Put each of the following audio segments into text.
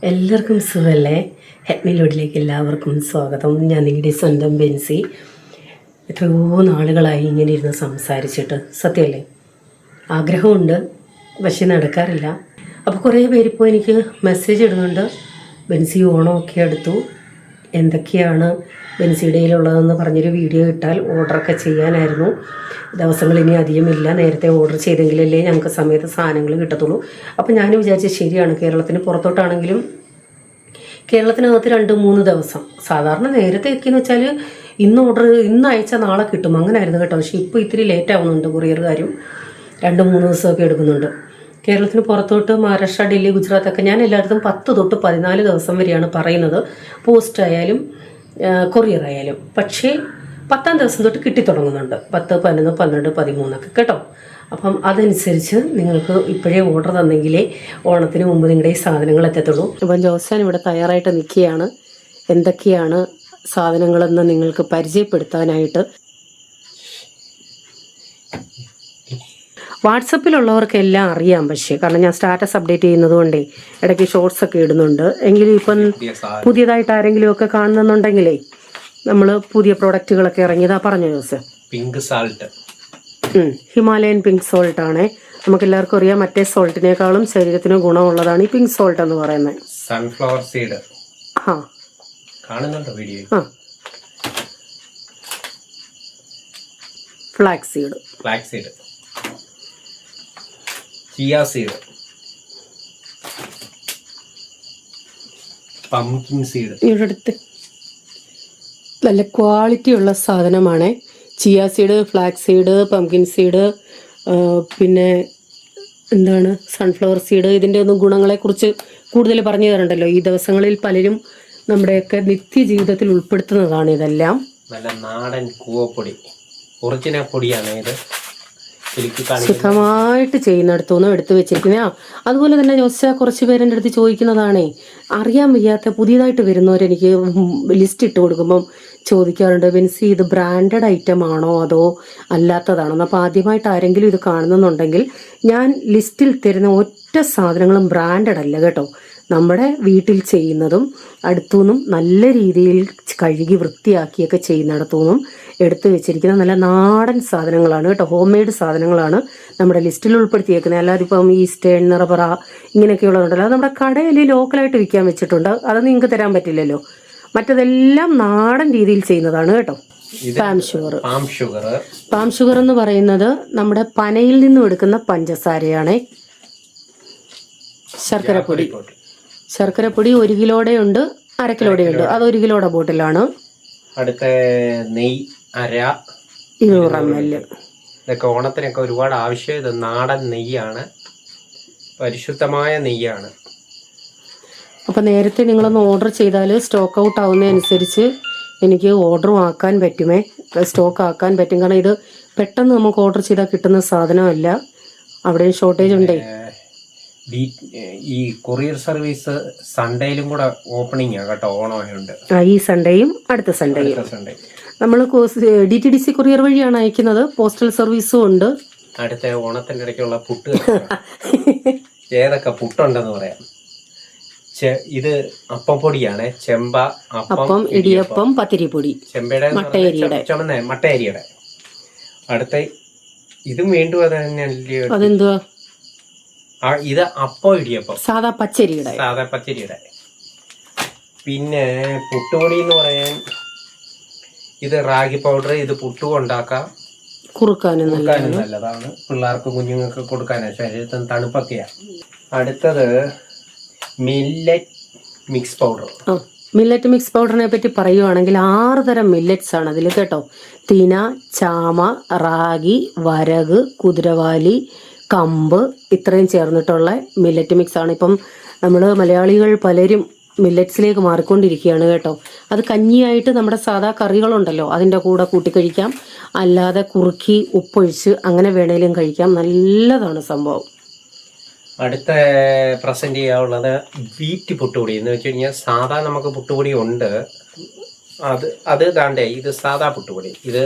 എല്ലാവർക്കും സുഖമല്ലേ? ഹെഡ്മിലോഡിലേക്ക് എല്ലാവർക്കും സ്വാഗതം. ഞാൻ നിങ്ങളുടെ സ്വന്തം ബെൻസി. എത്രയോ നാളുകളായി ഇങ്ങനെ ഇരുന്ന് സംസാരിച്ചിട്ട്, സത്യമല്ലേ? ആഗ്രഹമുണ്ട്, പക്ഷെ നടക്കാറില്ല. അപ്പോൾ കുറേ പേരിപ്പോൾ എനിക്ക് മെസ്സേജ് ഇടുന്നുണ്ട്, ബെൻസി ഓണമൊക്കെ അടുത്തു, എന്തൊക്കെയാണ് ബെൻസിയുടെ കയ്യിലുള്ളതെന്ന് പറഞ്ഞൊരു വീഡിയോ ഇട്ടാൽ ഓർഡറൊക്കെ ചെയ്യാനായിരുന്നു. ദിവസങ്ങൾ ഇനി അധികമില്ല, നേരത്തെ ഓർഡർ ചെയ്തെങ്കിലല്ലേ ഞങ്ങൾക്ക് സമയത്ത് സാധനങ്ങൾ കിട്ടത്തുള്ളൂ. അപ്പോൾ ഞാൻ വിചാരിച്ചത് ശരിയാണ്, കേരളത്തിന് പുറത്തോട്ടാണെങ്കിലും കേരളത്തിനകത്ത് 2-3 ദിവസം സാധാരണ നേരത്തെയൊക്കെയെന്ന് വെച്ചാൽ ഇന്ന് അയച്ചാൽ നാളെ കിട്ടും, അങ്ങനെ ആയിരുന്നു കേട്ടോ. പക്ഷേ ഇപ്പോൾ ഇത്തിരി ലേറ്റ് ആവുന്നുണ്ട്, കൊറിയറുകാരും 2-3 ദിവസമൊക്കെ എടുക്കുന്നുണ്ട്. കേരളത്തിന് പുറത്തോട്ട് മഹാരാഷ്ട്ര, ഡൽഹി, ഗുജറാത്തൊക്കെ ഞാൻ എല്ലായിടത്തും 10 തൊട്ട് 14 ദിവസം വരെയാണ് പറയുന്നത്, പോസ്റ്റ് ആയാലും കൊറിയർ ആയാലും. പക്ഷേ 10ാം ദിവസം തൊട്ട് കിട്ടിത്തുടങ്ങുന്നുണ്ട്, 10, 11, 12, 13 കേട്ടോ. അപ്പം അതനുസരിച്ച് നിങ്ങൾക്ക് ഇപ്പോഴേ ഓർഡർ തന്നെങ്കിലേ ഓണത്തിന് മുമ്പ് നിങ്ങളുടെ ഈ സാധനങ്ങൾ എത്തത്തുള്ളൂ. അപ്പം ജോസാൻ ഇവിടെ തയ്യാറായിട്ട് നിൽക്കുകയാണ്. എന്തൊക്കെയാണ് സാധനങ്ങളെന്ന് നിങ്ങൾക്ക് പരിചയപ്പെടുത്താനായിട്ട്. വാട്സപ്പിലുള്ളവർക്കെല്ലാം അറിയാം, പക്ഷേ കാരണം ഞാൻ സ്റ്റാറ്റസ് അപ്ഡേറ്റ് ചെയ്യുന്നത് കൊണ്ടേ ഇടയ്ക്ക് ഷോർട്സ് ഒക്കെ ഇടുന്നുണ്ട്. എങ്കിലും ഇപ്പം പുതിയതായിട്ട് ആരെങ്കിലും ഒക്കെ കാണുന്നുണ്ടെങ്കിലേ നമ്മൾ പുതിയ പ്രോഡക്റ്റുകളൊക്കെ ഇറങ്ങിയതാ. പറഞ്ഞു Jose. Pink salt, Himalayan pink salt ആണ്. നമുക്ക് എല്ലാവർക്കും അറിയാം, മറ്റേ സോൾട്ടിനേക്കാളും ശരീരത്തിന് ഗുണമുള്ളതാണ് ഈ പിങ്ക് സോൾട്ട് എന്ന് പറയുന്നത്. സൺഫ്ലവർ സീഡ് കാണുന്നുണ്ടോ video? Flax seed, chia seed, pumpkin seed. ഇവിടെ അടുത്ത് നല്ല ക്വാളിറ്റി ഉള്ള സാധനമാണ്. Chia seed, flax seed, pumpkin seed, പിന്നെ എന്താണ് സൺഫ്ലവർ സീഡ്. ഇതിൻ്റെ ഒന്നും ഗുണങ്ങളെക്കുറിച്ച് കൂടുതൽ പറഞ്ഞു തരണ്ടല്ലോ. ഈ ദിവസങ്ങളിൽ പലരും നമ്മുടെയൊക്കെ നിത്യജീവിതത്തിൽ ഉൾപ്പെടുത്തുന്നതാണ് ഇതെല്ലാം. നല്ല നാടൻ കൂവപ്പൊടി, ഒറിജിനൽ പൊടിയാണ് ഇത്. ശുദ്ധമായിട്ട് ചെയ്യുന്നിടത്തുനിന്നും എടുത്തു വെച്ചിരിക്കുന്ന. അതുപോലെ തന്നെ ജോസ കുറച്ച് പേരെൻ്റെ അടുത്ത് ചോദിക്കുന്നതാണേ, അറിയാൻ വയ്യാത്ത പുതിയതായിട്ട് വരുന്നവരെനിക്ക് ലിസ്റ്റ് ഇട്ട് കൊടുക്കുമ്പം ചോദിക്കാറുണ്ട്, ബെൻസി ഇത് ബ്രാൻഡഡ് ഐറ്റം ആണോ അതോ അല്ലാത്തതാണോ? അപ്പോൾ ആദ്യമായിട്ട് ആരെങ്കിലും ഇത് കാണുന്നുണ്ടെങ്കിൽ, ഞാൻ ലിസ്റ്റിൽ തരുന്ന ഒറ്റ സാധനങ്ങളും ബ്രാൻഡഡ് അല്ല കേട്ടോ. നമ്മുടെ വീട്ടിൽ ചെയ്യുന്നതും അടുത്തുനിന്നും നല്ല രീതിയിൽ കഴുകി വൃത്തിയാക്കിയൊക്കെ ചെയ്യുന്നിടത്തുനിന്നും എടുത്തു വെച്ചിരിക്കുന്ന നല്ല നാടൻ സാധനങ്ങളാണ് കേട്ടോ. ഹോം മെയ്ഡ് സാധനങ്ങളാണ് നമ്മുടെ ലിസ്റ്റിൽ ഉൾപ്പെടുത്തിയേക്കുന്നത്. അല്ലാതെ ഇപ്പം ഈസ്റ്റേൺ, നിറപറ ഇങ്ങനെയൊക്കെയുള്ളതുണ്ടല്ലോ, അത് നമ്മുടെ കടയിൽ ലോക്കലായിട്ട് വിൽക്കാൻ വെച്ചിട്ടുണ്ട്. അത് നിങ്ങൾക്ക് തരാൻ പറ്റില്ലല്ലോ. മറ്റതെല്ലാം നാടൻ രീതിയിൽ ചെയ്യുന്നതാണ് കേട്ടോ. പാം ഷുഗർ എന്ന് പറയുന്നത് നമ്മുടെ പനയിൽ നിന്നും എടുക്കുന്ന പഞ്ചസാരയാണ്. ശർക്കരപ്പൊടി 1 കിലോയുടെ ഉണ്ട്, 1/2 കിലോയുടെ ഉണ്ട്. അത് 1 കിലോയുടെ ബോട്ടിലാണ്. അടുത്ത നെയ് 200 ml. ഇതൊക്കെ ഓണത്തിനൊക്കെ ഒരുപാട് ആവശ്യം. ഇത് നാടൻ നെയ്യാണ്, പരിശുദ്ധമായ നെയ്യാണ്. അപ്പം നേരത്തെ നിങ്ങളൊന്ന് ഓർഡർ ചെയ്താൽ സ്റ്റോക്ക് ഔട്ട് ആവുന്നതനുസരിച്ച് എനിക്ക് ഓർഡറും ആക്കാൻ പറ്റുമേ, സ്റ്റോക്ക് ആക്കാൻ പറ്റും. കാരണം ഇത് പെട്ടെന്ന് നമുക്ക് ഓർഡർ ചെയ്താൽ കിട്ടുന്ന സാധനമല്ല, അവിടെയും ഷോർട്ടേജ് ഉണ്ടേ. ഈ കൊറിയർ സർവീസ് സൺഡേയിലും കൂടെ ഓപ്പണിംഗ് ആണ് കേട്ടോ, ഓണമായുണ്ട്. ഈ സൺഡേയും അടുത്ത സൺഡേയും നമ്മൾ DTDC കൊറിയർ വഴിയാണ് അയക്കുന്നത്. പോസ്റ്റൽ സർവീസും ഉണ്ട്. അടുത്ത ഓണത്തിന്റെ ഇടയ്ക്കുള്ള പുട്ട് ഏതൊക്കെ പുട്ടുണ്ടെന്ന് പറയാം. ഇത് അപ്പപ്പൊടിയാണ്. ചെമ്പ, അപ്പം, ഇടിയപ്പം, പത്തിരിപ്പൊടി, ചെമ്പയുടെ മട്ടയരിയുടെ. അടുത്ത ഇതും വീണ്ടും അത് തന്നെയല്ലേ? അതെന്തുവാ? ഇത് അപ്പം ഇടിയപ്പം സാധാ പച്ചരിയുടെ. പിന്നെ പുട്ടുപൊടി എന്ന് പറയാൻ ഇത് റാഗി പൗഡർ. ഇത് പുട്ടും ഉണ്ടാക്കാം, കുറുക്കാനും നല്ലതാണ്. പിള്ളേർക്ക്, കുഞ്ഞുങ്ങൾക്ക് കൊടുക്കാനാണ്, ശരീരത്തിന് തണുപ്പൊക്കെയാണ്. അടുത്തത് millet mix powder. Millet mix പൗഡറിനെ പറ്റി പറയുവാണെങ്കിൽ 6 തരം മില്ലറ്റ്സ് ആണ് അതിൽ കേട്ടോ. തിന, ചാമ, റാഗി, വരക്, കുതിരവാലി, കമ്പ്, ഇത്രയും ചേർന്നിട്ടുള്ള മില്ലറ്റ് മിക്സ് ആണ്. ഇപ്പം നമ്മൾ മലയാളികൾ പലരും മില്ലറ്റ്സിലേക്ക് മാറിക്കൊണ്ടിരിക്കുകയാണ് കേട്ടോ. അത് കഞ്ഞിയായിട്ട് നമ്മുടെ സാധാ കറികളുണ്ടല്ലോ അതിൻ്റെ കൂടെ കൂട്ടിക്കഴിക്കാം, അല്ലാതെ കുറുക്കി ഉപ്പൊഴിച്ച് അങ്ങനെ വേണേലും കഴിക്കാം. നല്ലതാണ് സംഭവം. അടുത്ത പ്രസന്റ് ചെയ്യാനുള്ളത് വീറ്റ് പുട്ടുപൊടി എന്ന് വെച്ച് കഴിഞ്ഞാൽ സാധാ നമുക്ക് പുട്ടുപൊടി ഉണ്ട്, അത് താണ്ടേ ഇത് സാധാ പുട്ടുപൊടി. ഇത്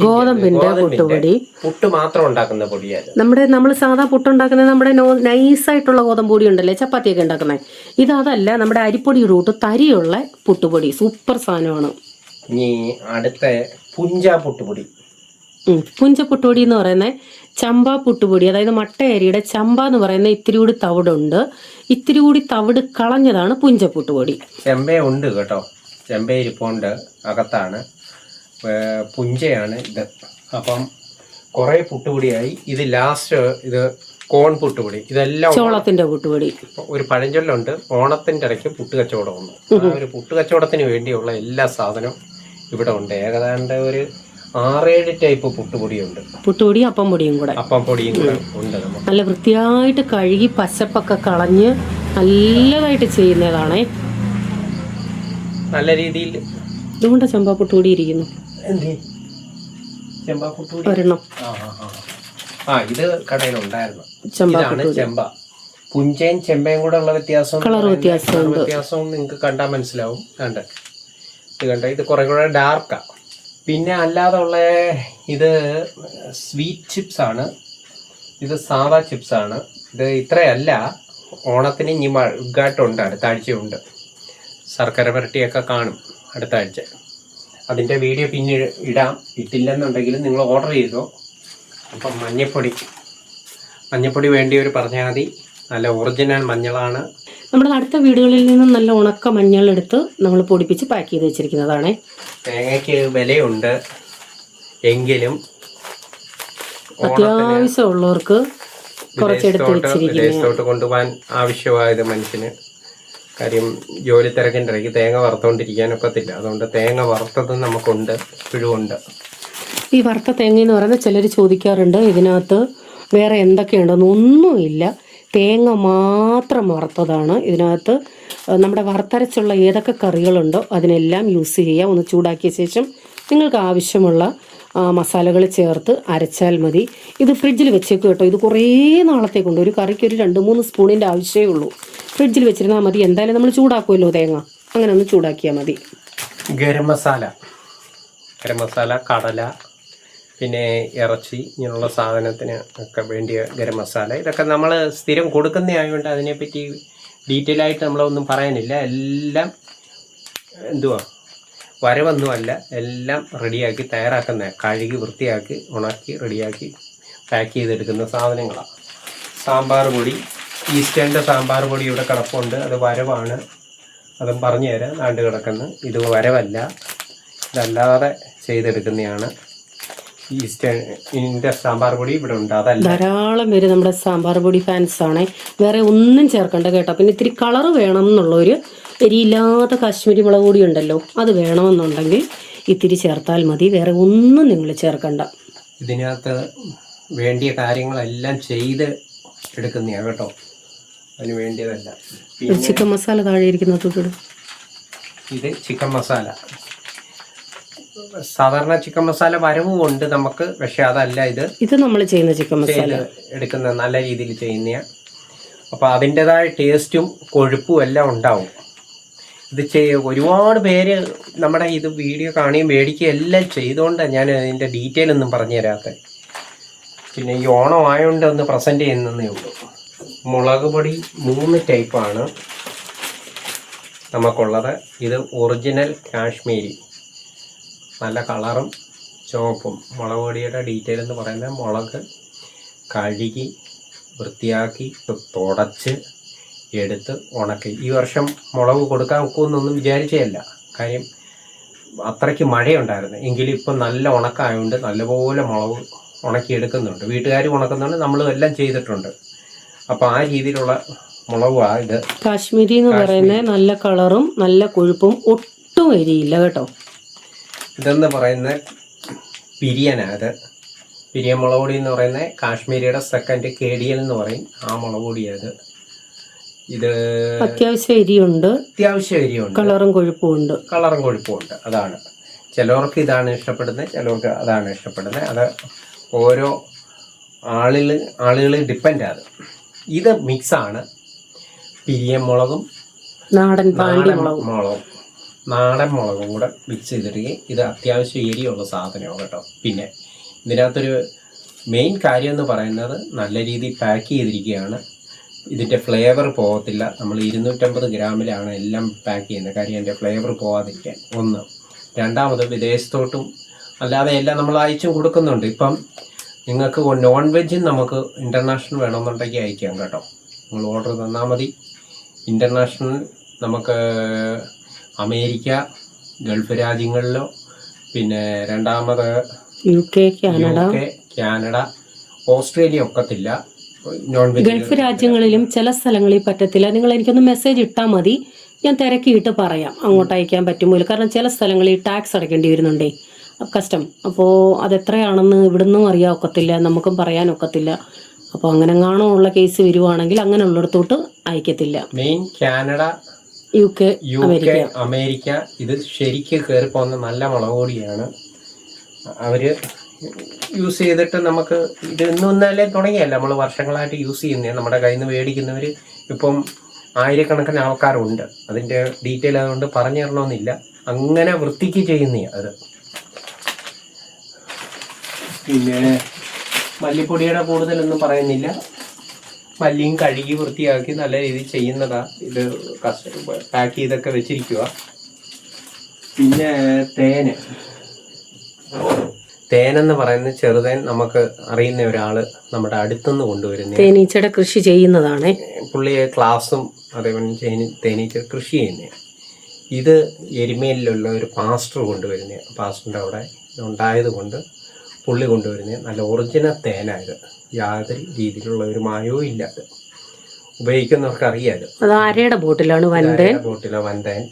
ഗോതമ്പിന്റെ പുട്ടുപൊടി. പുട്ട് മാത്രം ഉണ്ടാക്കുന്ന പൊടിയാണ്. നമ്മൾ സാധാ പുട്ടുണ്ടാക്കുന്നത് നമ്മുടെ നൈസായിട്ടുള്ള ഗോതമ്പ് പൊടി ഉണ്ടല്ലേ, ചപ്പാത്തിയൊക്കെ ഉണ്ടാക്കുന്നത്. അതല്ല, നമ്മുടെ അരിപ്പൊടി റൂട്ട് തരിയുള്ള പുട്ടുപൊടി. സൂപ്പർ സാധനമാണ്. ഇനി അടുത്ത പുഞ്ച പുട്ടുപൊടി. പുഞ്ച പുട്ടുപൊടി എന്ന് പറയുന്നത് ചമ്പ പുട്ടുപൊടി, അതായത് മട്ടയരിയുടെ ചമ്പ എന്ന് പറയുന്ന ഇത്തിരി കൂടി തവിടുണ്ട്. ഇത്തിരി കൂടി തവിട് കളഞ്ഞതാണ് പുഞ്ച പുട്ടുപൊടി. ചെമ്പയുണ്ട് കേട്ടോ, ചെമ്പ ഇരിപ്പുണ്ട് അകത്താണ്. പുഞ്ചയാണ് ഇത്. അപ്പം കുറെ പുട്ടുപൊടിയായി. ഇത് ലാസ്റ്റ് ഇത് കോൺ പുട്ടുപൊടി. ഇതെല്ലാം ചോളത്തിന്റെ പുട്ടുപൊടി. ഒരു പഴഞ്ചൊല്ലുണ്ട്, ഓണത്തിന്റെ ഇടയ്ക്ക് പുട്ട് കച്ചവടം ഒന്ന്. ആ ഒരു പുട്ട് കച്ചവടത്തിന് വേണ്ടിയുള്ള എല്ലാ സാധനവും ഇവിടെ ഉണ്ട്. ഏകദേശം ഒരു 6-7 ടൈപ്പ് പുട്ടുപൊടിയുണ്ട്. പുട്ടുപൊടി അപ്പം പൊടിയും കൂടെ ഉണ്ട്. നല്ല വൃത്തിയായിട്ട് കഴുകി പച്ചപ്പൊക്കെ കളഞ്ഞ് നല്ലതായിട്ട് ചെയ്യുന്നതാണേ. നല്ല രീതിയിൽ ഇതുകൊണ്ട് ചെമ്പാ പുട്ടുപൊടി ഇരിക്കുന്നു. ഒരെണ്ണം ഇത് കടയിലുണ്ടായിരുന്നു. ഇതാണ് ചെമ്പ. പുഞ്ചയും ചെമ്പയും കൂടെ ഉള്ള വ്യത്യാസം, കളർ വ്യത്യാസവും നിങ്ങൾക്ക് കണ്ടാൽ മനസ്സിലാവും. ഇത് കുറെ കൂടെ ഡാർക്കാ. പിന്നെ അല്ലാതെ ഉള്ള ഇത് സ്വീറ്റ് ചിപ്സ് ആണ്. ഇത് സാധാ ചിപ്സ് ആണ്. ഇത് ഇത്രയല്ല. ഓണത്തിന് ഇനി ഉദ്ഘാടനമുണ്ട്, അടുത്ത ആഴ്ചയുണ്ട്. ശർക്കര പുരട്ടിയൊക്കെ കാണും അടുത്ത ആഴ്ച. അതിൻ്റെ വീഡിയോ പിന്നെ ഇടാം. ഇട്ടില്ലെന്നുണ്ടെങ്കിൽ നിങ്ങൾ ഓർഡർ ചെയ്തോ. അപ്പം മഞ്ഞപ്പൊടി വേണ്ടിയവർ പറഞ്ഞാൽ മതി. നല്ല ഒറിജിനൽ മഞ്ഞളാണ്. നമ്മുടെ അടുത്ത വീടുകളിൽ നിന്നും നല്ല ഉണക്ക മഞ്ഞളെടുത്ത് നമ്മൾ പൊടിപ്പിച്ച് പാക്ക് ചെയ്ത് വെച്ചിരിക്കുന്നതാണ്. തേങ്ങയ്ക്ക് വിലയുണ്ട്, എങ്കിലും അത്യാവശ്യമുള്ളവർക്ക് കുറച്ചെടുത്ത് വെച്ചിരിക്കുന്നു. വിദേശത്തോട്ട് കൊണ്ടുപോകാൻ ആവശ്യമായത് മനുഷ്യന്. കാര്യം ജോലി തിരക്കിൻ്റെ ഇടയ്ക്ക് തേങ്ങ വറുത്തോണ്ടിരിക്കാനൊക്കത്തില്ല. അതുകൊണ്ട് തേങ്ങ വറുത്തത് നമുക്കുണ്ട്, ഇപ്പോഴും ഉണ്ട്. ഈ വറുത്ത തേങ്ങ എന്ന് പറയുന്നത് ചിലർ ചോദിക്കാറുണ്ട്, ഇതിനകത്ത് വേറെ എന്തൊക്കെയുണ്ടെന്ന്. ഒന്നുമില്ല, തേങ്ങ മാത്രം വറുത്തതാണ്. ഇതിനകത്ത് നമ്മുടെ വറുത്തരച്ചുള്ള ഏതൊക്കെ കറികളുണ്ടോ അതിനെല്ലാം യൂസ് ചെയ്യാം. ഒന്ന് ചൂടാക്കിയ ശേഷം നിങ്ങൾക്ക് ആവശ്യമുള്ള മസാലകൾ ചേർത്ത് അരച്ചാൽ മതി. ഇത് ഫ്രിഡ്ജിൽ വെച്ചേക്കും കേട്ടോ. ഇത് കുറേ നാളത്തേക്കുണ്ട്. ഒരു കറിക്ക് ഒരു 2-3 സ്പൂണിൻ്റെ ആവശ്യമേ ഉള്ളൂ. ഫ്രിഡ്ജിൽ വെച്ചിരുന്നാൽ മതി. എന്തായാലും നമ്മൾ ചൂടാക്കുമല്ലോ തേങ്ങ, അങ്ങനെ ഒന്ന് ചൂടാക്കിയാൽ മതി. ഗരം മസാല, കടല, പിന്നെ ഇറച്ചി, ഇങ്ങനെയുള്ള സാധനത്തിന് ഒക്കെ വേണ്ടിയ ഗരം മസാല. ഇതൊക്കെ നമ്മൾ സ്ഥിരം കൊടുക്കുന്നതായതുകൊണ്ട് അതിനെപ്പറ്റി ഡീറ്റെയിൽ ആയിട്ട് നമ്മളൊന്നും പറയാനില്ല. എല്ലാം വരവൊന്നുമല്ല, എല്ലാം റെഡിയാക്കി തയ്യാറാക്കുന്ന, കഴുകി വൃത്തിയാക്കി ഉണക്കി റെഡിയാക്കി പാക്ക് ചെയ്തെടുക്കുന്ന സാധനങ്ങളാണ്. സാമ്പാർ പൊടി, ഈസ്റ്റേണിൻ്റെ സാമ്പാർ പൊടി ഇവിടെ കിടപ്പുണ്ട്. അത് വരവാണ്, അതും പറഞ്ഞു തരാം. നാണ്ട് കിടക്കുന്നു. ഇത് വരവല്ല, ഇതല്ലാതെ ചെയ്തെടുക്കുന്നതാണ്. ഈസ്റ്റേണിൻ്റെ സാമ്പാർ പൊടി ഇവിടെ ഉണ്ട്. അതല്ല, ധാരാളം പേര് നമ്മുടെ സാമ്പാർ പൊടി ഫാൻസ് ആണ്. വേറെ ഒന്നും ചേർക്കണ്ട കേട്ടോ. പിന്നെ ഇത്തിരി കളറ് വേണം എന്നുള്ളൊരു എരിയില്ലാത്ത കാശ്മീരി മുളക് പൊടി ഉണ്ടല്ലോ, അത് വേണമെന്നുണ്ടെങ്കിൽ ഇത്തിരി ചേർത്താൽ മതി. വേറെ ഒന്നും നിങ്ങൾ ചേർക്കണ്ട. ഇതിനകത്ത് വേണ്ടിയ കാര്യങ്ങളെല്ലാം ചെയ്ത് എടുക്കുന്നതാണ് കേട്ടോ, അതിന് വേണ്ടിയതല്ല. ചിക്കൻ മസാല താഴെ ഇരിക്കുന്നത് ഇത് ചിക്കൻ മസാല. സാധാരണ ചിക്കൻ മസാല വരവും ഉണ്ട് നമുക്ക്, പക്ഷെ അതല്ല. ഇത് നമ്മൾ ചെയ്യുന്ന ചിക്കൻ മസാല എടുക്കുന്ന നല്ല രീതിയിൽ ചെയ്യുന്ന. അപ്പോൾ അതിൻ്റെതായ ടേസ്റ്റും കൊഴുപ്പും എല്ലാം ഉണ്ടാവും. ഇത് ഒരുപാട് പേര് നമ്മുടെ ഇത് വീഡിയോ കാണുകയും മേടിക്കുകയും എല്ലാം ചെയ്തുകൊണ്ടാണ് ഞാൻ അതിൻ്റെ ഡീറ്റെയിൽ ഒന്നും പറഞ്ഞു തരാത്തത്. പിന്നെ ഈ ഓണം ആയതുകൊണ്ട് ഒന്ന് പ്രസൻറ്റ് ചെയ്യുന്നതേ ഉള്ളൂ. മുളക് പൊടി 3 ടൈപ്പാണ് നമുക്കുള്ളത്. ഇത് ഒറിജിനൽ കാശ്മീരി, നല്ല കളറും ചുവപ്പും. മുളക് പൊടിയുടെ ഡീറ്റെയിൽ എന്ന് പറയുന്നത് മുളക് കഴുകി വൃത്തിയാക്കി തുടച്ച് എടുത്ത് ഉണക്കി. ഈ വർഷം മുളക് കൊടുക്കാൻ ഒക്കുമെന്നൊന്നും വിചാരിച്ചതല്ല, കാര്യം അത്രയ്ക്ക് മഴയുണ്ടായിരുന്നു. എങ്കിലും ഇപ്പം നല്ല ഉണക്കമായതുകൊണ്ട് നല്ലപോലെ മുളക് ഉണക്കിയെടുക്കുന്നുണ്ട്. വീട്ടുകാർ ഉണക്കുന്നുണ്ട്, നമ്മളും എല്ലാം ചെയ്തിട്ടുണ്ട്. അപ്പോൾ ആ രീതിയിലുള്ള മുളകാണ് ഇത്. കാശ്മീരി എന്ന് പറയുന്നത് നല്ല കളറും നല്ല കൊഴുപ്പും, ഒട്ടും എരിയില്ല കേട്ടോ. ഇതെന്ന് പറയുന്നത് പിരിയനാണ്. പിരിയൻ മുളക് പൊടി എന്ന് പറയുന്നത് കാശ്മീരിയുടെ സെക്കൻഡ് KDL എന്ന് പറയും, ആ മുളക് പൊടിയത്. ഇത് അത്യാവശ്യം എരിയുണ്ട്, കളറും കൊഴുപ്പും ഉണ്ട്. അതാണ് ചിലവർക്ക് ഇതാണ് ഇഷ്ടപ്പെടുന്നത്, ചിലവർക്ക് അതാണ് ഇഷ്ടപ്പെടുന്നത്. അത് ഓരോ ആളുകൾ ഡിപ്പെൻഡാണ്. ഇത് മിക്സാണ്. പിരിയൻ മുളകും നാടൻ മുളകും. നാടൻ മുളകും കൂടെ മിക്സ് ചെയ്തിട്ട് ഇത് അത്യാവശ്യം എരിയുള്ള സാധനമാണ് കേട്ടോ. പിന്നെ ഇതിനകത്തൊരു മെയിൻ കാര്യം എന്ന് പറയുന്നത് നല്ല രീതിയിൽ പാക്ക് ചെയ്തിരിക്കുകയാണ്. ഇതിൻ്റെ ഫ്ലേവർ പോകത്തില്ല. നമ്മൾ 250 ഗ്രാമിലാണ് എല്ലാം പാക്ക് ചെയ്യുന്നത്. കാര്യം അതിൻ്റെ ഫ്ലേവർ പോകാതിരിക്കാൻ. ഒന്ന്. രണ്ടാമത് വിദേശത്തോട്ടും അല്ലാതെ എല്ലാം നമ്മൾ അയച്ചും കൊടുക്കുന്നുണ്ട്. ഇപ്പം നിങ്ങൾക്ക് നോൺ വെജും നമുക്ക് ഇൻ്റർനാഷണൽ വേണമെന്നുണ്ടെങ്കിൽ അയക്കാം കേട്ടോ. നിങ്ങൾ ഓർഡർ തന്നാൽ മതി. ഇൻ്റർനാഷണൽ നമുക്ക് അമേരിക്ക, ഗൾഫ് രാജ്യങ്ങളിലോ, പിന്നെ രണ്ടാമത് UK, കാനഡ, ഓസ്ട്രേലിയ ഒക്കത്തില്ല. നോൺ വെജ് ഗൾഫ് രാജ്യങ്ങളിലും ചില സ്ഥലങ്ങളിൽ പറ്റത്തില്ല. നിങ്ങൾ എനിക്കൊന്ന് മെസ്സേജ് ഇട്ടാൽ മതി, ഞാൻ തിരക്കിയിട്ട് പറയാം അങ്ങോട്ട് അയക്കാൻ പറ്റുമോ. കാരണം ചില സ്ഥലങ്ങളിൽ ടാക്സ് അടയ്ക്കേണ്ടി വരുന്നുണ്ടേ, കസ്റ്റം. അപ്പോൾ അതെത്രയാണെന്ന് ഇവിടുന്നും അറിയാൻ ഒക്കത്തില്ല, നമുക്കും പറയാൻ ഒക്കത്തില്ല. അപ്പോൾ അങ്ങനെ ഉള്ള കേസ് വരുവാണെങ്കിൽ അങ്ങനെ ഉള്ളിടത്തോട്ട് അയക്കത്തില്ല. മെയിൻ കാനഡ, UK, അമേരിക്ക ഇത് ശരിക്ക് കയറി പോകുന്ന നല്ല മുളക് പൊടിയാണ്. അവര് യൂസ് ചെയ്തിട്ട് നമുക്ക് ഇത് ഇന്നല്ലേ തുടങ്ങിയല്ല, നമ്മൾ വർഷങ്ങളായിട്ട് യൂസ് ചെയ്യുന്നതാണ്. നമ്മുടെ കയ്യിൽ നിന്ന് മേടിക്കുന്നവർ ഇപ്പം ആയിരക്കണക്കിന് ആൾക്കാരുണ്ട്. അതിൻ്റെ ഡീറ്റെയിൽ അതുകൊണ്ട് പറഞ്ഞു തരണമെന്നില്ല. അങ്ങനെ വൃത്തിക്ക് ചെയ്യുന്നതാണ് അത്. പിന്നെ മല്ലിപ്പൊടിയുടെ കൂടുതലൊന്നും പറയുന്നില്ല. മല്ലിയും കഴുകി വൃത്തിയാക്കി നല്ല രീതിയിൽ ചെയ്യുന്നതാ. ഇത് പാക്ക് ചെയ്തൊക്കെ വെച്ചിരിക്കുക. പിന്നെ തേനെന്ന് പറയുന്നത് ചെറുതേൻ നമുക്ക് അറിയുന്ന ഒരാള് നമ്മുടെ അടുത്തുനിന്ന് കൊണ്ടുവരുന്ന തേനീച്ചയുടെ കൃഷി ചെയ്യുന്നതാണ്. പുള്ളിയെ ക്ലാസ്സും അതേപോലെ തേനീച്ച കൃഷി ചെയ്യുന്ന. ഇത് എരുമേലിലുള്ള ഒരു പാസ്റ്റർ കൊണ്ടുവരുന്ന. പാസ്റ്ററിൻ്റെ അവിടെ ഉണ്ടായത് കൊണ്ട് പുള്ളി കൊണ്ടുവരുന്ന നല്ല ഒറിജിനൽ തേനായത്. യാതൊരു രീതിയിലുള്ള ഒരു മായവും ഇല്ലാതെ ഉപയോഗിക്കുന്നവർക്ക് അറിയാലോ. അത് ആരയുടെ ബോട്ടിലാണ്? ബോട്ടിലോ വൻതേൻ.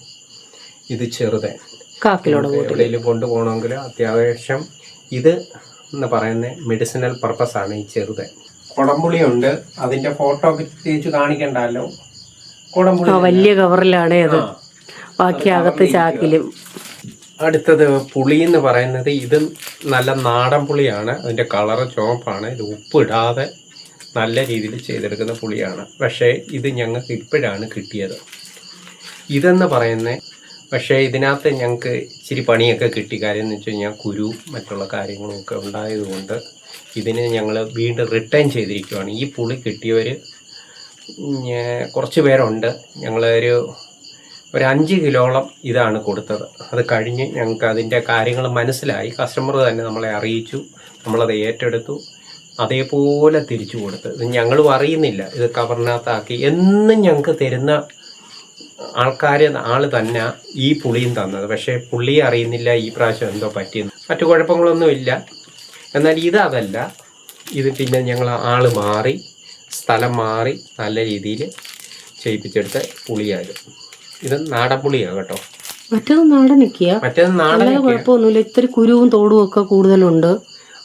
ഇത് ചെറുതേൻ. എവിടെയെങ്കിലും കൊണ്ടുപോകണമെങ്കിൽ അത്യാവശ്യം ഇത് എന്ന് പറയുന്ന മെഡിസിനൽ പർപ്പസ് ആണ് ഈ ചെറുതേൻ. കുടംപുളിയുണ്ട്. അതിന്റെ ഫോട്ടോ തേച്ച് കാണിക്കണ്ടല്ലോ. കുടംപുളി വലിയ കവറിലാണ് അത്, ബാക്കി അകത്ത് ചാക്കിലും. അടുത്തത് പുളി എന്ന് പറയുന്നത് ഇത് നല്ല നാടൻ പുളിയാണ്. അതിന്റെ കളറ് ചുവപ്പാണ്. ഇത് ഉപ്പിടാതെ നല്ല രീതിയിൽ ചെയ്തെടുക്കുന്ന പുളിയാണ്. പക്ഷേ ഇത് ഞങ്ങൾക്ക് ഇപ്പോഴാണ് കിട്ടിയത്. ഇതെന്ന് പറയുന്നത് പക്ഷേ ഇതിനകത്ത് ഞങ്ങൾക്ക് ഇച്ചിരി പണിയൊക്കെ കിട്ടി. കാര്യം എന്ന് വെച്ച് കഴിഞ്ഞാൽ കുരു മറ്റുള്ള കാര്യങ്ങളുമൊക്കെ ഉണ്ടായതുകൊണ്ട് ഇതിനെ ഞങ്ങൾ വീണ്ടും റിട്ടേൺ ചെയ്തിരിക്കുകയാണ്. ഈ പുളി കിട്ടിയവർ കുറച്ച് പേരുണ്ട്. ഞങ്ങളൊരു 5 കിലോളം ഇതാണ് കൊടുത്തത്. അത് കഴിഞ്ഞ് ഞങ്ങൾക്ക് അതിൻ്റെ കാര്യങ്ങൾ മനസ്സിലായി. കസ്റ്റമർ തന്നെ നമ്മളെ അറിയിച്ചു. നമ്മളത് ഏറ്റെടുത്തു. അതേപോലെ തിരിച്ചു കൊടുത്ത്. ഇത് ഞങ്ങളും അറിയുന്നില്ല. ഇത് കവറിനകത്താക്കി എന്നും ഞങ്ങൾക്ക് തരുന്ന ആള് തന്നെ ഈ പുളിയും തന്നത്. പക്ഷേ പുള്ളി അറിയുന്നില്ല ഈ പ്രാവശ്യം എന്തോ പറ്റിയെന്ന്. മറ്റു കുഴപ്പങ്ങളൊന്നുമില്ല. എന്നാൽ ഇതല്ല. ഇത് പിന്നെ ഞങ്ങൾ ആള് മാറി, സ്ഥലം മാറി നല്ല രീതിയിൽ ചെയ്യിപ്പിച്ചെടുത്ത പുളിയായിരുന്നു. ഇത് നാടൻ പുളിയാണ് കേട്ടോ. മറ്റേത് നാടൻ കുഴപ്പമൊന്നുമില്ല. ഇത്തിരി കുരുവും തോടും ഒക്കെ കൂടുതലുണ്ട്.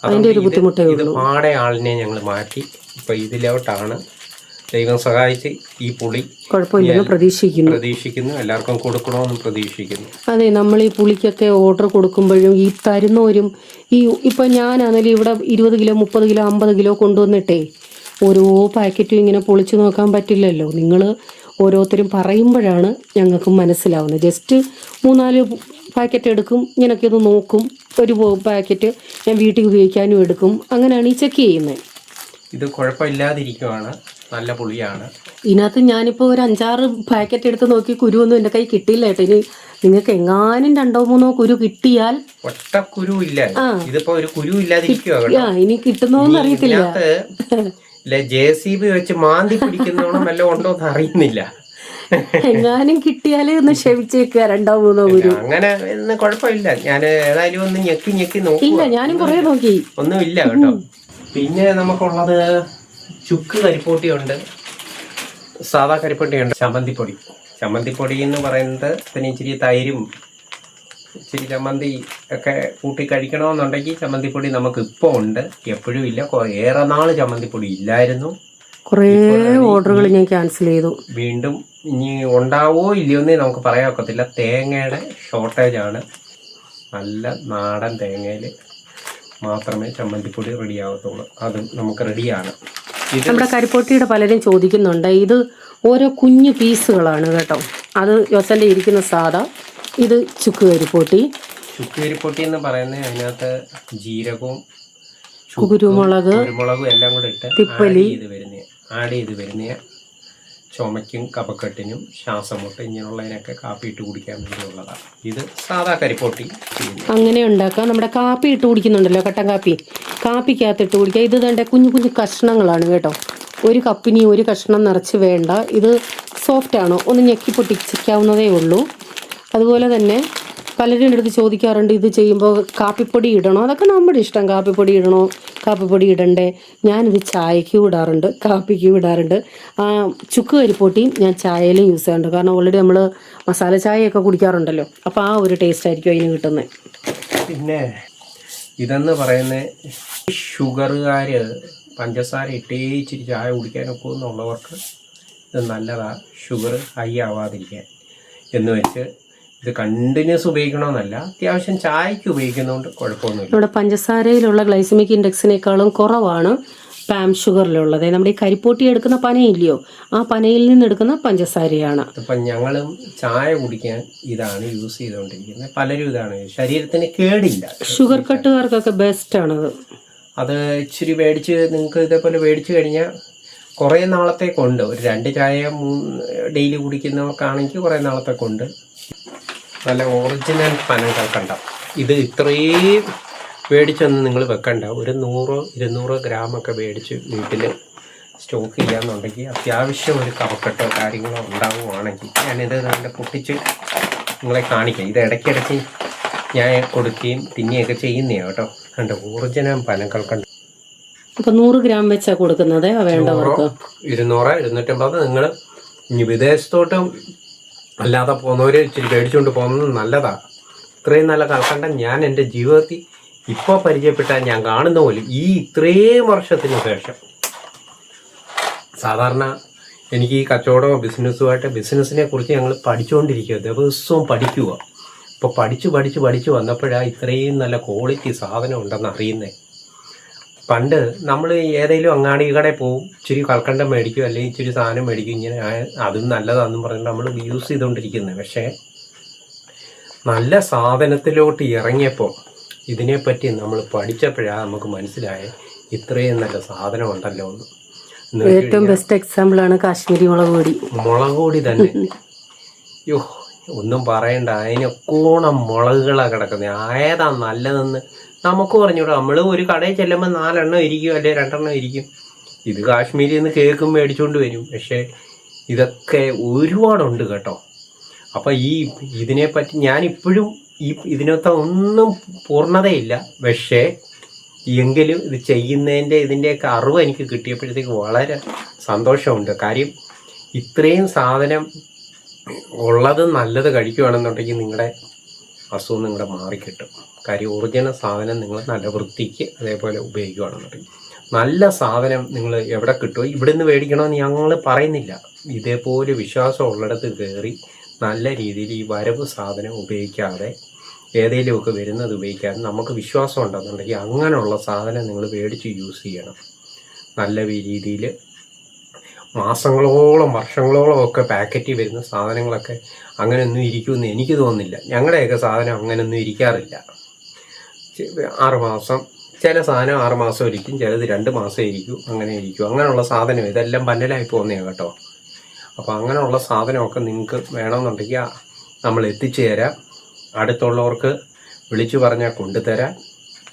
അതിന്റെ ഒരു ബുദ്ധിമുട്ടേ ഉള്ളൂ. പാടെ ആളിനെ ഞങ്ങൾ മാറ്റി ഇപ്പൊ ഇതിലോട്ടാണ്. ദൈവം സഹായിച്ച് ഈ പുളി കുഴപ്പമില്ലെന്ന് പ്രതീക്ഷിക്കുന്നു. എല്ലാവർക്കും കൊടുക്കണമെന്ന് പ്രതീക്ഷിക്കുന്നു. അതെ, നമ്മൾ ഈ പുളിക്കൊക്കെ ഓർഡർ കൊടുക്കുമ്പോഴും ഈ തരുന്നവരും ഇപ്പൊ ഞാനാണെങ്കിലും ഇവിടെ 20 കിലോ 30 കിലോ 50 കിലോ കൊണ്ടുവന്നിട്ടേ ഓരോ പാക്കറ്റും ഇങ്ങനെ പൊളിച്ചു നോക്കാൻ പറ്റില്ലല്ലോ. നിങ്ങൾ ഓരോരുത്തരും പറയുമ്പോഴാണ് ഞങ്ങൾക്ക് മനസ്സിലാവുന്നത്. ജസ്റ്റ് 3-4 പാക്കറ്റ് എടുക്കും, ഇങ്ങനെയൊക്കെ ഒന്ന് നോക്കും. ഒരു പാക്കറ്റ് ഞാൻ വീട്ടിൽ ഉപയോഗിക്കാനും എടുക്കും. അങ്ങനെയാണ് ഈ ചെക്ക് ചെയ്യുന്നത്. ഇത് കുഴപ്പമില്ലാതിരിക്കുവാണ്. നല്ല പുളിയാണ്. ഇതിനകത്ത് ഞാനിപ്പോൾ ഒരു 5-6 പാക്കറ്റ് എടുത്ത് നോക്കി കുരുവൊന്നും എൻ്റെ കൈ കിട്ടിയില്ല കേട്ടോ. ഇനി നിങ്ങൾക്ക് എങ്ങാനും 2-3 കുരു കിട്ടിയാൽ ഒറ്റ കുരു ഇല്ല. ഇതിപ്പോ ഒരു കുരു ഇല്ലാതിരിക്കുവാ. ഇനി കിട്ടുന്നോന്ന് അറിയത്തില്ല. JCB വെച്ച് മാന്തി പിടിക്കുന്നോണം വല്ലതും ഉണ്ടോന്ന് അറിയുന്നില്ല. എങ്ങാനും കിട്ടിയാല് ഒന്ന് ക്ഷമിച്ചേക്കുക 2-3 കുരു. അങ്ങനെ കുഴപ്പമില്ല. ഞാൻ ഏതായാലും ഒന്ന് ഞെക്കി നോക്കി. ഇല്ല, ഞാനും കുറെ നോക്കി, ഒന്നുമില്ല കേട്ടോ. പിന്നെ നമുക്കുള്ളത് ചുക്ക് കരിപ്പൊട്ടിയുണ്ട്, സാധാ കരിപ്പൊട്ടിയുണ്ട്, ചമ്മന്തിപ്പൊടി എന്ന് പറയുന്നത് പിന്നെ ഇച്ചിരി തൈരും ഇച്ചിരി ചമ്മന്തി ഒക്കെ കൂട്ടി കഴിക്കണമെന്നുണ്ടെങ്കിൽ ചമ്മന്തിപ്പൊടി നമുക്ക് ഇപ്പോൾ ഉണ്ട്. എപ്പോഴും ഇല്ല. ഏറെ നാള് ചമ്മന്തിപ്പൊടി ഇല്ലായിരുന്നു. കുറേ ഓർഡറുകൾ ഞാൻ ക്യാൻസൽ ചെയ്തു. വീണ്ടും ഇനി ഉണ്ടാവോ ഇല്ലയോന്നേ നമുക്ക് പറയാൻ ഒക്കത്തില്ല. തേങ്ങയുടെ ഷോർട്ടേജ് ആണ്. നല്ല നാടൻ തേങ്ങയിൽ മാത്രമേ ചമ്മന്തിപ്പൊടി റെഡി ആവത്തുള്ളൂ. അതും നമുക്ക് റെഡിയാണ്. നമ്മുടെ കരിപ്പൊട്ടിയുടെ പലരും ചോദിക്കുന്നുണ്ട്. ഇത് ഓരോ കുഞ്ഞു പീസുകളാണ് കേട്ടോ. അത് യോസന്റെ ഇരിക്കുന്ന സാധാ, ഇത് ചുക്ക് കരിപ്പൊട്ടി. ചുക്ക് കരിപ്പൊട്ടി എന്ന് പറയുന്നത് അതിനകത്ത് ജീരകവും കുരുമുളകും എല്ലാം കൂടെ ഇട്ട് ആഡ് ചെയ്ത് വരുന്ന ചുമയ്ക്കും കഫക്കെട്ടിനും ശ്വാസമുട്ട് ഇങ്ങനെയുള്ളതിനൊക്കെ കാപ്പി ഇട്ട് കുടിക്കാൻ വേണ്ടിയുള്ളതാണ്. ഇത് സാധാ കരിപ്പൊട്ടി അങ്ങനെ ഉണ്ടാക്കാം. നമ്മുടെ കാപ്പി ഇട്ട് കുടിക്കുന്നുണ്ടല്ലോ, കട്ടൻ കാപ്പിക്കകത്ത് ഇട്ട് കുടിക്കുക. ഇത് തന്നെ കുഞ്ഞു കുഞ്ഞു കഷ്ണങ്ങളാണ് കേട്ടോ. ഒരു കപ്പിനി ഒരു കഷ്ണം നിറച്ച് വേണ്ട. ഇത് സോഫ്റ്റാണ്, ഒന്ന് ഞെക്കി പൊട്ടിക്കാവുന്നതേ ഉള്ളൂ. അതുപോലെ തന്നെ പലരും എടുത്ത് ചോദിക്കാറുണ്ട് ഇത് ചെയ്യുമ്പോൾ കാപ്പിപ്പൊടി ഇടണോ? അതൊക്കെ നമ്മുടെ ഇഷ്ടം. കാപ്പിപ്പൊടി ഇടണോ, കാപ്പിപ്പൊടി ഇടണ്ടേ? ഞാനിത് ചായക്ക് ഇടാറുണ്ട്, കാപ്പിക്ക് ഇടാറുണ്ട്. ചുക്ക് കരിപ്പൊട്ടിയും ഞാൻ ചായയിലും യൂസ് ചെയ്യാറുണ്ട്. കാരണം ഓൾറെഡി നമ്മൾ മസാല ചായയൊക്കെ കുടിക്കാറുണ്ടല്ലോ, അപ്പോൾ ആ ഒരു ടേസ്റ്റ് ആയിരിക്കും അതിന് കിട്ടുന്നത്. പിന്നെ ഇതെന്ന് പറയുന്നത് ഷുഗറുകാർ പഞ്ചസാര ഇട്ടേച്ചിരി ചായ കുടിക്കാനൊക്കെ എന്നുള്ളവർക്ക് ഇത് നല്ലതാണ്, ഷുഗർ ഹൈ ആവാതിരിക്കാൻ. എന്ന് വെച്ച് ഇത് കണ്ടിന്യൂസ് ഉപയോഗിക്കണമെന്നല്ല, അത്യാവശ്യം ചായക്ക് ഉപയോഗിക്കുന്നതുകൊണ്ട് കുഴപ്പമൊന്നുമില്ല. നമ്മുടെ പഞ്ചസാരയിലുള്ള ഗ്ലൈസമിക് ഇൻഡെക്സിനേക്കാളും കുറവാണ് പാം ഷുഗറിലുള്ളത്. നമ്മുടെ ഈ കരിപ്പോട്ടി എടുക്കുന്ന പനയില്ലയോ, ആ പനയിൽ നിന്ന് എടുക്കുന്ന പഞ്ചസാരയാണ്. ഇപ്പം ഞങ്ങളും ചായ കുടിക്കാൻ ഇതാണ് യൂസ് ചെയ്തുകൊണ്ടിരിക്കുന്നത്. പലരും ഇതാണ്, ശരീരത്തിന് കേടില്ല. ഷുഗർ കട്ടുകാർക്കൊക്കെ ബെസ്റ്റാണത്. അത് ഇച്ചിരി മേടിച്ച് നിങ്ങൾക്ക് ഇതേപോലെ മേടിച്ച് കഴിഞ്ഞാൽ കുറേ നാളത്തേക്കുണ്ട്. ഒരു 2 ചായ ഡെയിലി കുടിക്കുന്നവർക്കാണെങ്കിൽ കുറേ നാളത്തേക്കുണ്ട്. നല്ല ഒറിജിനൽ പനങ്കൽക്കണ്ടം. ഇത് ഇത്രയും മേടിച്ചൊന്നും നിങ്ങൾ വെക്കണ്ട. ഒരു 100-200 ഗ്രാമൊക്കെ മേടിച്ച് വീട്ടിൽ സ്റ്റോക്ക് ചെയ്യാന്നുണ്ടെങ്കിൽ അത്യാവശ്യം ഒരു കഫക്കെട്ടോ കാര്യങ്ങളോ ഉണ്ടാവുകയാണെങ്കിൽ ഞാനിത് നല്ല പൊട്ടിച്ച് നിങ്ങളെ കാണിക്കാം. ഇത് ഇടയ്ക്കിടയ്ക്ക് ഞാൻ കൊടുക്കുകയും തിന്നുകയൊക്കെ ചെയ്യുന്നതാണ് കേട്ടോ. കണ്ടോ, ഒറിജിനൽ പനങ്കൽക്കണ്ടം. ഇപ്പം 100 ഗ്രാം വെച്ചാണ് കൊടുക്കുന്നത് വേണ്ടവർക്ക്. 200-250 നിങ്ങൾ ഇനി വിദേശത്തോട്ടും അല്ലാതെ പോകുന്നവർ ഇച്ചിരി മേടിച്ചുകൊണ്ട് പോകുന്നത് നല്ലതാണ്. ഇത്രയും നല്ല കൽക്കണ്ടം ഞാൻ എൻ്റെ ജീവിതത്തിൽ ഇപ്പോൾ പരിചയപ്പെട്ടാൽ ഞാൻ കാണുന്ന പോലും ഈ ഇത്രയും വർഷത്തിന് ശേഷം. സാധാരണ എനിക്ക് ഈ കച്ചവടമോ ബിസിനസ്സിനെ കുറിച്ച് ഞങ്ങൾ പഠിച്ചുകൊണ്ടിരിക്കുക, ദിവസവും പഠിക്കുക. ഇപ്പോൾ പഠിച്ച് വന്നപ്പോഴാണ് ഇത്രയും നല്ല ക്വാളിറ്റി സാധനം ഉണ്ടെന്ന് അറിയുന്നത്. പണ്ട് നമ്മൾ ഏതെങ്കിലും അങ്ങാടി കടയിൽ പോവും, ഇച്ചിരി കൽക്കണ്ടം മേടിക്കും, അല്ലെങ്കിൽ ഇച്ചിരി സാധനം മേടിക്കും. ഇങ്ങനെ അതും നല്ലതാണെന്നും പറഞ്ഞിട്ട് നമ്മൾ യൂസ് ചെയ്തുകൊണ്ടിരിക്കുന്നത്. പക്ഷേ നല്ല സാധനത്തിലോട്ട് ഇറങ്ങിയപ്പോൾ ഇതിനെപ്പറ്റി നമ്മൾ പഠിച്ചപ്പോഴാണ് നമുക്ക് മനസ്സിലായ ഇത്രയും നല്ല സാധനം ഉണ്ടല്ലോ എന്ന്. ഏറ്റവും ബെസ്റ്റ് എക്സാമ്പിൾ ആണ് കാശ്മീരി മുളക് പൊടി തന്നെ. യോ, ഒന്നും പറയണ്ട, അതിനൊക്കോണം മുളകുകളാണ് കിടക്കുന്നത്. ഏതാ നല്ലതെന്ന് നമുക്ക് പറഞ്ഞൂടാ. നമ്മൾ ഒരു കടയിൽ ചെല്ലുമ്പോൾ 4 എണ്ണം ഇരിക്കും, അല്ലെങ്കിൽ 2 എണ്ണം ഇരിക്കും. ഇത് കാശ്മീരിൽ നിന്ന് കേക്കും മേടിച്ചുകൊണ്ട് വരും. പക്ഷേ ഇതൊക്കെ ഒരുപാടുണ്ട് കേട്ടോ. അപ്പം ഇതിനെപ്പറ്റി ഞാനിപ്പോഴും ഇതിനകത്ത് ഒന്നും പൂർണ്ണതയില്ല. പക്ഷേ എങ്കിലും ഇത് ചെയ്യുന്നതിൻ്റെ ഇതിൻ്റെയൊക്കെ അറിവ് എനിക്ക് കിട്ടിയപ്പോഴത്തേക്ക് വളരെ സന്തോഷമുണ്ട്. കാര്യം ഇത്രയും സാധനം ഉള്ളത് നല്ലത് കഴിക്കുകയാണെന്നുണ്ടെങ്കിൽ നിങ്ങളുടെ അസുഖം നിങ്ങളുടെ മാറിക്കിട്ടും. കാര്യം ഒറിജിനൽ സാധനം നിങ്ങൾ നല്ല വൃത്തിക്ക് അതേപോലെ ഉപയോഗിക്കുകയാണെന്നുണ്ടെങ്കിൽ നല്ല സാധനം നിങ്ങൾ എവിടെ കിട്ടുമോ ഇവിടുന്ന് മേടിക്കണമെന്ന് ഞങ്ങൾ പറയുന്നില്ല. ഇതേപോലെ വിശ്വാസം ഉള്ളിടത്ത് കയറി നല്ല രീതിയിൽ ഈ വരവ് സാധനം ഉപയോഗിക്കാതെ ഏതെങ്കിലുമൊക്കെ വരുന്നത് ഉപയോഗിക്കാതെ നമുക്ക് വിശ്വാസം ഉണ്ടെന്നുണ്ടെങ്കിൽ അങ്ങനെയുള്ള സാധനം നിങ്ങൾ മേടിച്ച് യൂസ് ചെയ്യണം. നല്ല രീതിയിൽ മാസങ്ങളോളം വർഷങ്ങളോളം ഒക്കെ പാക്കറ്റിൽ വരുന്ന സാധനങ്ങളൊക്കെ അങ്ങനെയൊന്നും ഇരിക്കുമെന്ന് എനിക്ക് തോന്നുന്നില്ല. ഞങ്ങളുടെയൊക്കെ സാധനം അങ്ങനെയൊന്നും ഇരിക്കാറില്ല. 6 മാസം, ചില സാധനം 6 മാസം ഇരിക്കും, ചിലത് 2 മാസം ഇരിക്കും, അങ്ങനെ ഇരിക്കും. അങ്ങനെയുള്ള സാധനം ഇതെല്ലാം പന്നലായി പോകുന്നതാണ് കേട്ടോ. അപ്പോൾ അങ്ങനെയുള്ള സാധനമൊക്കെ നിങ്ങൾക്ക് വേണമെന്നുണ്ടെങ്കിൽ നമ്മൾ എത്തിച്ചു തരാം. അടുത്തുള്ളവർക്ക് വിളിച്ചു പറഞ്ഞാൽ കൊണ്ടുതരാം,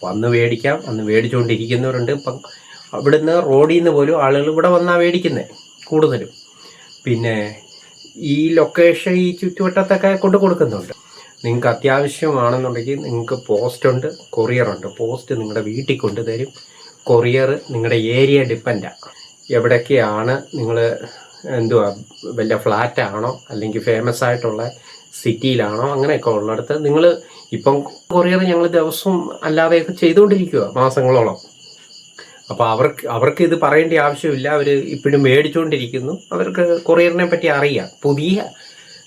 വന്ന് മേടിക്കാം. അന്ന് മേടിച്ചുകൊണ്ടിരിക്കുന്നവരുണ്ട്. ഇപ്പം അവിടുന്ന് റോഡിൽ നിന്ന് പോലും ആളുകൾ ഇവിടെ വന്നാൽ മേടിക്കുന്നത് കൂടുതലും. പിന്നെ ഈ ലൊക്കേഷൻ ഈ ചുറ്റുവട്ടത്തൊക്കെ കൊടുക്കുന്നുണ്ട്. നിങ്ങൾക്ക് അത്യാവശ്യമാണെന്നുണ്ടെങ്കിൽ നിങ്ങൾക്ക് പോസ്റ്റുണ്ട്, കൊറിയറുണ്ട്. പോസ്റ്റ് നിങ്ങളുടെ വീട്ടിൽ കൊണ്ടുതരും. കൊറിയർ നിങ്ങളുടെ ഏരിയ ഡിപ്പെൻഡാണ്. എവിടേക്കാണ് നിങ്ങൾ വല്ല ഫ്ലാറ്റാണോ അല്ലെങ്കിൽ ഫേമസ് ആയിട്ടുള്ള സിറ്റിയിലാണോ അങ്ങനെയൊക്കെ ഉള്ളിടത്ത് നിങ്ങൾ ഇപ്പം കൊറിയർ ഞങ്ങൾ ദിവസവും അല്ലാതെയൊക്കെ ചെയ്തുകൊണ്ടിരിക്കുക മാസങ്ങളോളം. അപ്പോൾ അവർക്ക് ഇത് പറയേണ്ട ആവശ്യമില്ല. അവർ ഇപ്പോഴും മേടിച്ചുകൊണ്ടിരിക്കുന്നു. അവർക്ക് കൊറിയറിനെ പറ്റി അറിയാം. പുതിയ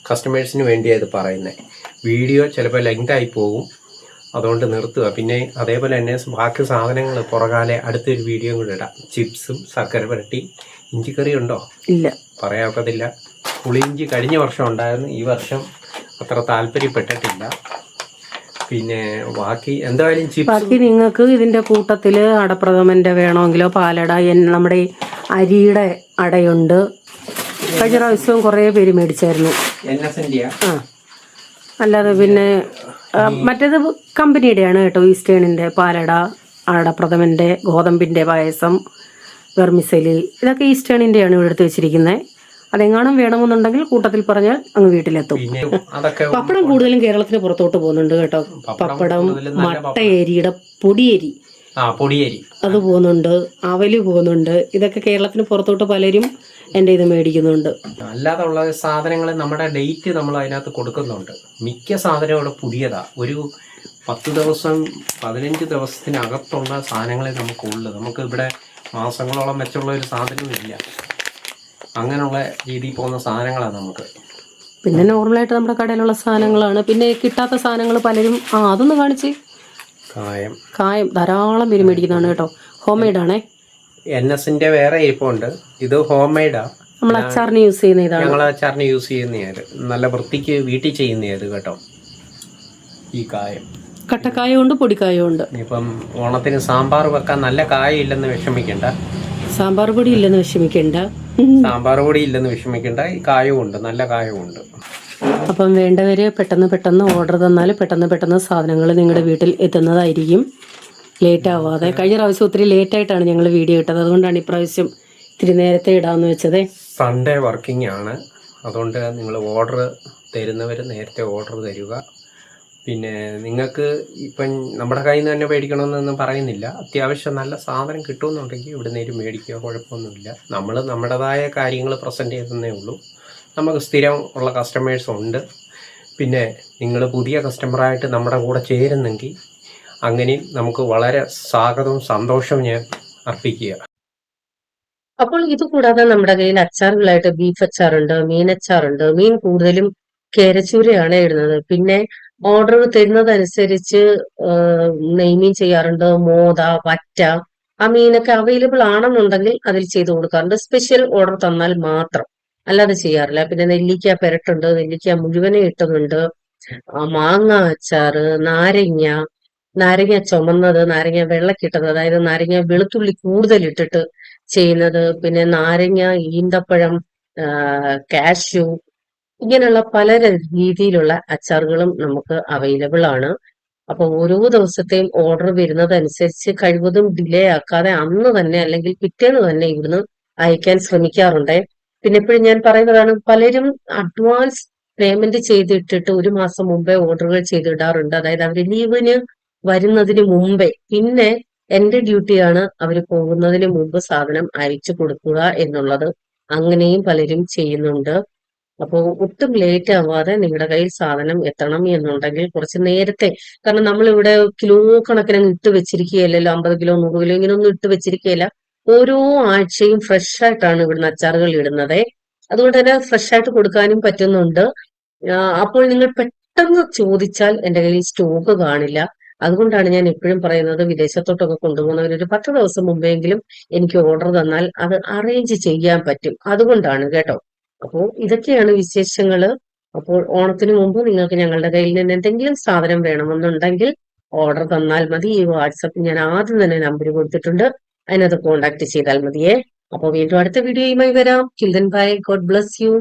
കസ്റ്റമേഴ്സിന് വേണ്ടിയാണ് ഇത് പറയുന്നത്. വീഡിയോ ചിലപ്പോൾ ലെങ്തായി പോകും, അതുകൊണ്ട് നിർത്തുക. പിന്നെ അതേപോലെ തന്നെ ബാക്കി സാധനങ്ങൾ പുറകാലെ അടുത്തൊരു വീഡിയോ കൂടെ ഇടാം. ചിപ്സും ശർക്കര പുരട്ടി ഇഞ്ചിക്കറി ഉണ്ടോ? ഇല്ല, പറയാൻ ഒക്കത്തില്ല. പുളിയിഞ്ചി കഴിഞ്ഞ വർഷം ഉണ്ടായിരുന്നു, ഈ വർഷം അത്ര താല്പര്യപ്പെട്ടിട്ടില്ല. പിന്നെ ബാക്കി എന്തായാലും ചിപ്സ് ബാക്കി നിങ്ങൾക്ക് ഇതിന്റെ കൂട്ടത്തില് അടപ്രഥമന്റെ വേണമെങ്കിലോ പാലട, നമ്മുടെ ഈ അരിയുടെ അടയുണ്ട്. കഴിഞ്ഞ പ്രാവശ്യവും കുറേ പേര് മേടിച്ചായിരുന്നു. NSന്റെ ആ, അല്ലാതെ പിന്നെ മറ്റേത് കമ്പനിയുടെയാണ് കേട്ടോ. ഈസ്റ്റേണിന്റെ പാലട, അടപ്രഥമന്റെ, ഗോതമ്പിന്റെ പായസം, വെർമിസലി, ഇതൊക്കെ ഈസ്റ്റേണിന്റെയാണ് ഇവിടെ എടുത്ത് വെച്ചിരിക്കുന്നത്. അതെങ്ങാനും വേണമെന്നുണ്ടെങ്കിൽ കൂട്ടത്തിൽ പറഞ്ഞാൽ അങ്ങ് വീട്ടിലെത്തും. പിന്നെ അതൊക്കെ പപ്പടം കൂടുതലും കേരളത്തിന് പുറത്തോട്ട് പോകുന്നുണ്ട് കേട്ടോ. പപ്പടം, മട്ടയരിയുടെ പൊടിയരി, പൊടിയരി അത് പോകുന്നുണ്ട്, അവല് പോകുന്നുണ്ട്. ഇതൊക്കെ കേരളത്തിന് പുറത്തോട്ട് പലരും എൻ്റെ ഇത് മേടിക്കുന്നുണ്ട്. അല്ലാതെ ഉള്ള സാധനങ്ങൾ നമ്മുടെ ഡേറ്റ് നമ്മൾ അതിനകത്ത് കൊടുക്കുന്നുണ്ട്. മിക്ക സാധനങ്ങളും പുതിയതാ. ഒരു 10 ദിവസം 15 ദിവസത്തിനകത്തുള്ള സാധനങ്ങളെ നമുക്കുള്ളൂ. നമുക്ക് ഇവിടെ മാസങ്ങളോളം വെച്ചുള്ള ഒരു സാധനവും ഇല്ല. അങ്ങനെയുള്ള രീതിയിൽ പോകുന്ന സാധനങ്ങളാണ് നമുക്ക്. പിന്നെ നോർമലായിട്ട് നമ്മുടെ കടയിലുള്ള സാധനങ്ങളാണ്. പിന്നെ കിട്ടാത്ത സാധനങ്ങൾ പലരും അതൊന്ന് കാണിച്ച്. കായം ധാരാളം പേര് മേടിക്കുന്നതാണ് കേട്ടോ. ഹോം മെയ്ഡ് ആണേ. NSന്റെ വേറെ ഇരിപ്പുണ്ട്. ഇത് ഹോം മെയ്ഡാ. നമ്മൾ അച്ചാറിന് യൂസ് ചെയ്യുന്ന ഇതാണ്. ഞങ്ങൾ അച്ചാറിന് യൂസ് ചെയ്യുന്നതാണ്. നല്ല വൃത്തിക്ക് വീട്ടിൽ ചെയ്യുന്നത് കേട്ടോ. ഈ കായം കട്ടക്കായം ഉണ്ട്, പൊടിക്കായം ഉണ്ട്. ഇപ്പം ഓണത്തിന് സാമ്പാർ വെക്കാൻ നല്ല കായം ഇല്ലെന്ന് വിഷമിക്കണ്ട. സാമ്പാർ പൊടി ഇല്ലെന്ന് വിഷമിക്കണ്ട. സാമ്പാർ പൊടി ഇല്ലെന്ന് വിഷമിക്കണ്ട. ഈ കായവും ഉണ്ട്, നല്ല കായവും ഉണ്ട്. അപ്പം വേണ്ടവര് പെട്ടെന്ന് ഓർഡർ തന്നാൽ പെട്ടെന്ന് സാധനങ്ങൾ നിങ്ങളുടെ വീട്ടിൽ എത്തുന്നതായിരിക്കും, ലേറ്റ് ആവാതെ. കഴിഞ്ഞ പ്രാവശ്യം ഒത്തിരി ലേറ്റായിട്ടാണ് ഞങ്ങൾ വീഡിയോ ഇട്ടത്. അതുകൊണ്ടാണ് ഇപ്രാവശ്യം ഇത്തിരി നേരത്തെ ഇടാമെന്ന് വെച്ചത്. സൺഡേ വർക്കിംഗ് ആണ്. അതുകൊണ്ട് നിങ്ങൾ ഓർഡർ തരുന്നവർ നേരത്തെ ഓർഡർ തരിക. പിന്നെ നിങ്ങൾക്ക് ഇപ്പം നമ്മുടെ കയ്യിൽ നിന്ന് തന്നെ മേടിക്കണമെന്നൊന്നും പറയുന്നില്ല. അത്യാവശ്യം നല്ല സാധനം കിട്ടുമെന്നുണ്ടെങ്കിൽ ഇവിടെ നേരം മേടിക്കുക, കുഴപ്പമൊന്നുമില്ല. നമ്മൾ നമ്മുടേതായ കാര്യങ്ങൾ പ്രസൻറ്റ് ചെയ്തതേ ഉള്ളൂ. നമുക്ക് സ്ഥിരം ഉള്ള കസ്റ്റമേഴ്സ് ഉണ്ട്. പിന്നെ നിങ്ങൾ പുതിയ കസ്റ്റമറായിട്ട് നമ്മുടെ കൂടെ ചേരുന്നെങ്കിൽ അങ്ങനെയും നമുക്ക് വളരെ സ്വാഗതവും സന്തോഷവും ഞാൻ അർപ്പിക്കുക. അപ്പോൾ ഇത് കൂടാതെ നമ്മുടെ കയ്യിൽ അച്ചാറുകളായിട്ട് ബീഫ് അച്ചാറുണ്ട്, മീൻ അച്ചാറുണ്ട്. മീൻ കൂടുതലും കേരച്ചൂരയാണ് ഇടുന്നത്. പിന്നെ ഓർഡർ തരുന്നതനുസരിച്ച് നെയ്മീൻ ചെയ്യാറുണ്ട്, മോത, വറ്റ. ആ മീനൊക്കെ അവൈലബിൾ ആണെന്നുണ്ടെങ്കിൽ അതിൽ ചെയ്ത് കൊടുക്കാറുണ്ട്. സ്പെഷ്യൽ ഓർഡർ തന്നാൽ മാത്രം, അല്ലാതെ ചെയ്യാറില്ല. പിന്നെ നെല്ലിക്ക പെരട്ടുണ്ട്, നെല്ലിക്ക മുഴുവനെ ഇട്ടുന്നുണ്ട്, മാങ്ങ അച്ചാറ്, നാരങ്ങ ചുമന്നത്, നാരങ്ങ വെള്ളക്കിട്ടത്, അതായത് നാരങ്ങ വെളുത്തുള്ളി കൂടുതൽ ഇട്ടിട്ട് ചെയ്യുന്നത്, പിന്നെ നാരങ്ങ, ഈന്തപ്പഴം, കാഷ്യൂ, ഇങ്ങനെയുള്ള പല രീതിയിലുള്ള അച്ചാറുകളും നമുക്ക് അവൈലബിൾ ആണ്. അപ്പൊ ഓരോ ദിവസത്തെയും ഓർഡർ വരുന്നതനുസരിച്ച് കഴിവതും ഡിലേ ആക്കാതെ അന്ന് തന്നെ അല്ലെങ്കിൽ പിറ്റേന്ന് തന്നെ ഇവിടുന്ന് അയക്കാൻ ശ്രമിക്കാറുണ്ട്. പിന്നെ എപ്പോഴും ഞാൻ പറയുന്നതാണ്, പലരും അഡ്വാൻസ് പേയ്മെന്റ് ചെയ്തിട്ടിട്ട് 1 മാസം മുമ്പേ ഓർഡറുകൾ ചെയ്തിടാറുണ്ട്. അതായത് അവർ ലീവിന് വരുന്നതിന് മുമ്പേ. പിന്നെ എന്റെ ഡ്യൂട്ടിയാണ് അവർ പോകുന്നതിന് മുമ്പ് സാധനം അയച്ചു കൊടുക്കുക എന്നുള്ളത്. അങ്ങനെയും പലരും ചെയ്യുന്നുണ്ട്. അപ്പോൾ ഒട്ടും ലേറ്റ് ആവാതെ നിങ്ങളുടെ കയ്യിൽ സാധനം എത്തണം എന്നുണ്ടെങ്കിൽ കുറച്ച് നേരത്തെ, കാരണം നമ്മളിവിടെ കിലോ കണക്കിന് ഇട്ട് വെച്ചിരിക്കുകയല്ലോ. 50 കിലോ 100 കിലോ ഇങ്ങനെയൊന്നും ഇട്ട് വെച്ചിരിക്കുകയില്ല. ഓരോ ആഴ്ചയും ഫ്രഷ് ആയിട്ടാണ് ഇവിടുന്ന് അച്ചാറുകൾ ഇടുന്നത്. അതുകൊണ്ട് തന്നെ ഫ്രഷ് ആയിട്ട് കൊടുക്കാനും പറ്റുന്നുണ്ട്. അപ്പോൾ നിങ്ങൾ പെട്ടെന്ന് ചോദിച്ചാൽ എന്റെ കയ്യിൽ സ്റ്റോക്ക് കാണില്ല. അതുകൊണ്ടാണ് ഞാൻ എപ്പോഴും പറയുന്നത്, വിദേശത്തോട്ടൊക്കെ കൊണ്ടുപോകുന്നവർ ഒരു 10 ദിവസം മുമ്പെങ്കിലും എനിക്ക് ഓർഡർ തന്നാൽ അത് അറേഞ്ച് ചെയ്യാൻ പറ്റും. അതുകൊണ്ടാണ് കേട്ടോ. അപ്പോൾ ഇതൊക്കെയാണ് വിശേഷങ്ങള്. അപ്പോൾ ഓണത്തിന് മുമ്പ് നിങ്ങൾക്ക് ഞങ്ങളുടെ കയ്യിൽ നിന്ന് എന്തെങ്കിലും സാധനം വേണമെന്നുണ്ടെങ്കിൽ ഓർഡർ തന്നാൽ മതി. ഈ വാട്സപ്പ് ഞാൻ ആദ്യം തന്നെ നമ്പർ കൊടുത്തിട്ടുണ്ട്, അതിനകത്ത് കോൺടാക്ട് ചെയ്താൽ മതിയേ. അപ്പോൾ വീണ്ടും അടുത്ത വീഡിയോയുമായി വരാം. Children bye, god bless U.